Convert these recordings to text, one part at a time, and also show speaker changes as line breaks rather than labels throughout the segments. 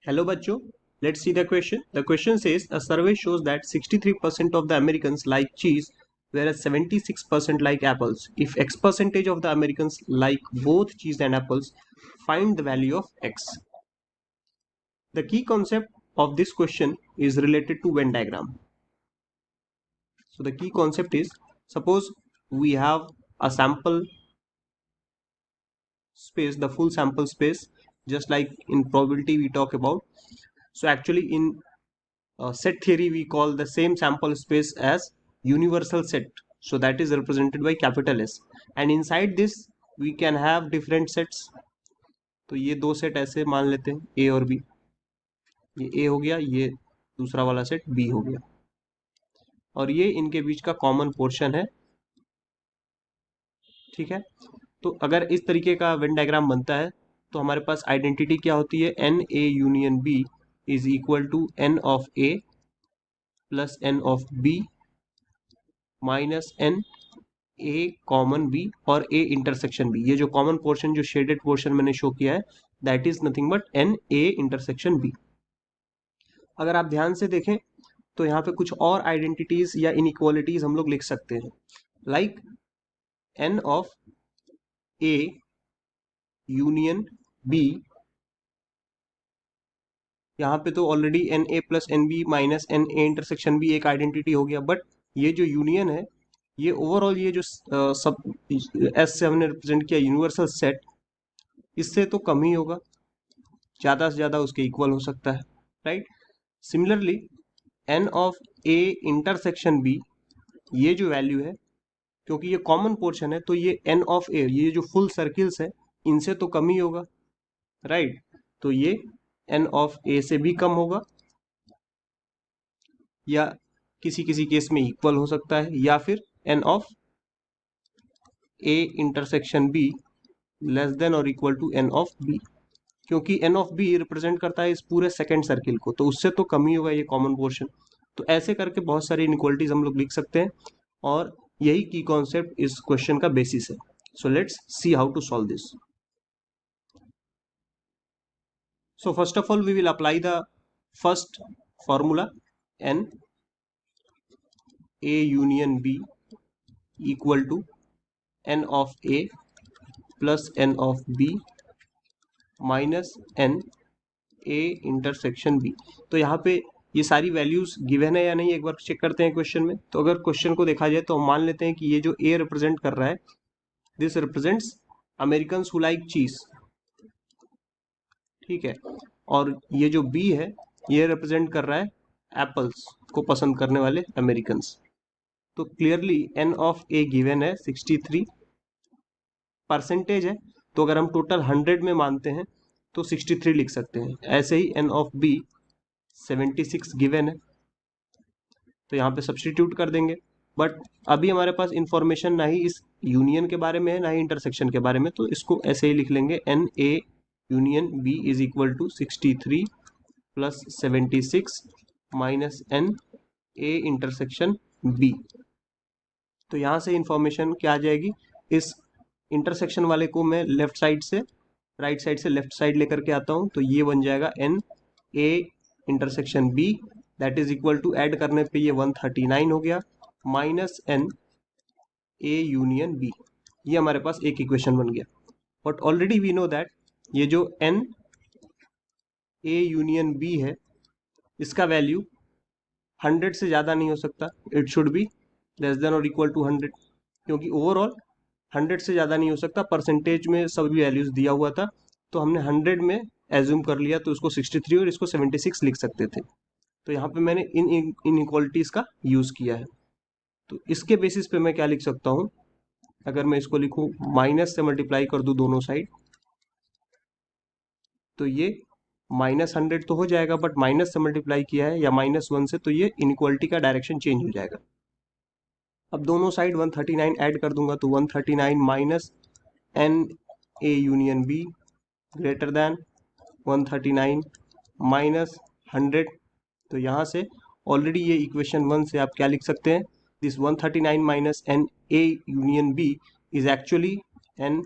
Hello bachcho, let's see the question. The question says a survey shows that 63% of the Americans like cheese whereas 76% like apples. If X percentage of the Americans like both cheese and apples, find the value of X. The key concept of this question is related to Venn diagram. So the key concept is, suppose we have a sample space, the full sample space, just like in probability we talk about. So actually in set theory we call the same sample space as universal set, so that is represented by capital S, and inside this we can have different sets. तो ये दो set ऐसे मान लेते हैं ए और B, ये ए हो गया, ये दूसरा वाला सेट बी हो गया, और ये इनके बीच का कॉमन पोर्शन है। ठीक है, तो अगर इस तरीके का वेन डायग्राम बनता है तो हमारे पास आइडेंटिटी क्या होती है, n A union B is equal to n of A plus n of B minus n A common B और ए इंटरसेक्शन बी। ये जो कॉमन पोर्शन, जो शेडेड पोर्शन मैंने शो किया है, that is nothing but n A intersection B. अगर आप ध्यान से देखें तो यहाँ पे कुछ और आइडेंटिटीज या इनइक्वालिटीज हम लोग लिख सकते हैं, like n of A union B. यहाँ पे तो already n A plus n B minus n A intersection B एक आइडेंटिटी हो गया, बट ये जो यूनियन है, ये ओवरऑल ये जो सब एस से हमने रिप्रेजेंट किया यूनिवर्सल सेट, इससे तो कम ही होगा, ज़्यादा से ज़्यादा उसके इक्वल हो सकता है, right. Similarly n of A intersection B, ये जो वैल्यू है, क्योंकि ये कॉमन पोर्शन है तो ये एन ऑफ ए, ये जो फुल सर्किल्स है, इनसे तो कम ही होगा, राइट। तो ये एन ऑफ ए से भी कम होगा, या किसी किसी केस में इक्वल हो सकता है, या फिर n of A intersection B less than और equal to n of B, क्योंकि एन ऑफ बी रिप्रेजेंट करता है इस पूरे सेकेंड सर्किल को, तो उससे तो कम ही होगा ये कॉमन पोर्शन। तो ऐसे करके बहुत सारी इनइक्वालिटीज हम लोग लिख सकते हैं, और यही की कॉन्सेप्ट इस क्वेश्चन का बेसिस है। So let's see how to solve this. So first of all we will apply the first formula, n a union b equal to n of a plus n of b minus n a intersection b। तो यहाँ पे ये सारी values given है या नहीं एक बार check करते हैं क्वेश्चन में। तो अगर क्वेश्चन को देखा जाए तो हम मान लेते हैं कि ये जो a रिप्रेजेंट कर रहा है, this represents American who like चीज, ठीक है, और ये जो बी है ये रिप्रेजेंट कर रहा है एप्पल्स को पसंद करने वाले अमेरिकन्स। तो clearly n of A given है 63 परसेंटेज है, तो अगर हम टोटल 100 में मानते हैं तो 63 लिख सकते हैं। ऐसे ही एन ऑफ बी 76 गिवन है, तो यहाँ पे सब्सटीट्यूट कर देंगे। बट अभी हमारे पास इंफॉर्मेशन ना ही इस यूनियन के बारे में है ना ही इंटरसेक्शन के बारे में, तो इसको ऐसे ही लिख लेंगे, n A union B is equal to 63 plus 76 minus n A intersection B. तो यहाँ से इंफॉर्मेशन क्या आ जाएगी, इस इंटरसेक्शन वाले को मैं लेफ्ट साइड से राइट साइड से लेफ्ट साइड लेकर के आता हूँ, तो ये बन जाएगा n A intersection B, that is equal to, add करने पे ये 139 हो गया, minus n A union B. ये हमारे पास एक इक्वेशन बन गया। But already we know that ये जो एन ए यूनियन बी है, इसका वैल्यू 100 से ज़्यादा नहीं हो सकता, it should be less than और इक्वल टू 100, क्योंकि ओवरऑल 100 से ज़्यादा नहीं हो सकता। परसेंटेज में सभी वैल्यूज दिया हुआ था, तो हमने 100 में एज्यूम कर लिया, तो उसको 63 और इसको 76 लिख सकते थे। तो यहाँ पे मैंने इन इनइक्वालिटीज का यूज़ किया है। तो इसके बेसिस पे मैं क्या लिख सकता हूँ, अगर मैं इसको लिखूँ माइनस से मल्टीप्लाई कर दूँ दोनों साइड, तो ये -100 तो हो जाएगा, बट माइनस से मल्टीप्लाई किया है या -1 से, तो ये इनइक्वालिटी का डायरेक्शन चेंज हो जाएगा। अब दोनों साइड 139 ऐड कर दूंगा, तो 139 minus n A union B greater than 139 minus 100। तो यहाँ से ऑलरेडी ये इक्वेशन 1 से आप क्या लिख सकते हैं, this 139 minus n A union B is actually n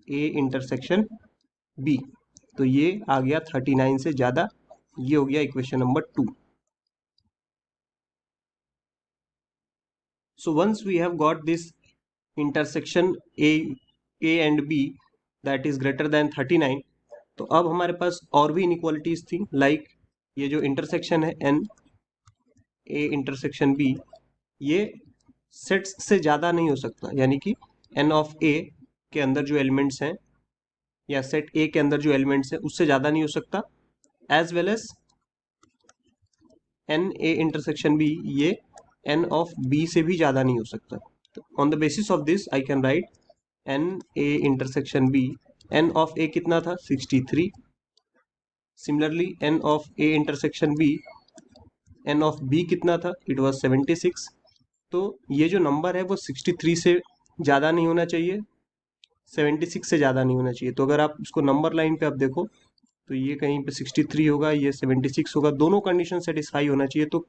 A intersection B. तो ये आ गया 39 से ज़्यादा, ये हो गया equation number 2. So once we have got this intersection a and b that is greater than 39, तो अब हमारे पास और भी इनइक्वालिटीज थी. लाइक ये जो इंटरसेक्शन है n a इंटरसेक्शन b, ये सेट्स से ज़्यादा नहीं हो सकता. यानी कि n ऑफ a के अंदर जो एलिमेंट्स हैं या सेट a के अंदर जो एलिमेंट्स हैं उससे ज़्यादा नहीं हो सकता. As well as n a intersection b, ये n ऑफ b से भी ज़्यादा नहीं हो सकता. On the basis of this I can write n a intersection b, n of a कितना था 63. Similarly n of a intersection b, n of b कितना था, इट वाज 76. तो ये जो नंबर है वो 63 से ज़्यादा नहीं होना चाहिए, 76 से ज़्यादा नहीं होना चाहिए. तो अगर आप इसको नंबर लाइन पे आप देखो तो ये कहीं पे 63 होगा, ये 76 होगा. दोनों कंडीशन सेटिस्फाई होना चाहिए. तो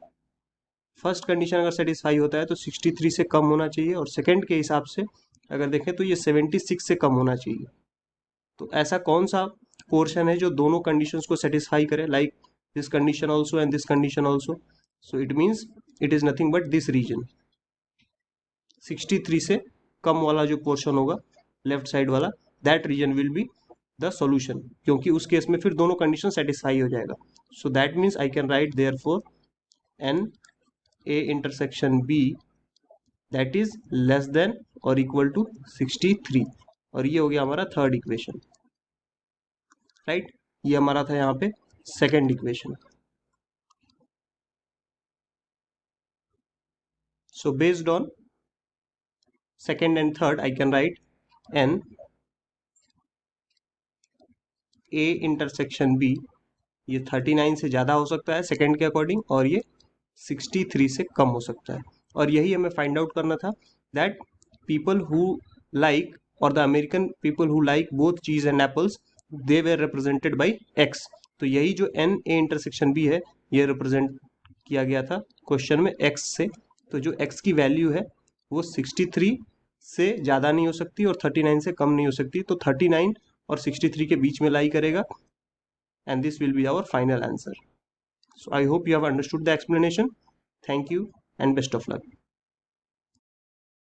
फर्स्ट कंडीशन अगर सेटिस्फाई होता है तो 63 से कम होना चाहिए, और सेकंड के हिसाब से अगर देखें तो ये 76 से कम होना चाहिए. तो ऐसा कौन सा पोर्शन है जो दोनों कंडीशंस को सेटिस्फाई करे, like this condition also and this condition also. So it means it is nothing but this region. 63 से कम वाला जो पोर्शन होगा लेफ्ट साइड वाला, that region will be the solution, क्योंकि उस केस में फिर दोनों कंडीशन सेटिस्फाई हो जाएगा. So that means I can write therefore n A intersection B that is less than और इक्वल टू 63. और ये हो गया हमारा थर्ड इक्वेशन. राइट, ये हमारा था यहाँ पे second equation. So based on second and third I can write n a intersection b, ये 39 से ज़्यादा हो सकता है सेकंड के अकॉर्डिंग, और ये 63 से कम हो सकता है. और यही हमें फाइंड आउट करना था, that people who like or the American people who like both cheese and apples, they were represented by x. तो यही जो n a इंटरसेक्शन b है ये रिप्रेजेंट किया गया था क्वेश्चन में x से. तो जो x की वैल्यू है वो 63 से ज़्यादा नहीं हो सकती और 39 से कम नहीं हो सकती. तो 39 और 63 के बीच में लाई करेगा, and this will be our final answer. So I hope you have understood the explanation. Thank you and best of luck.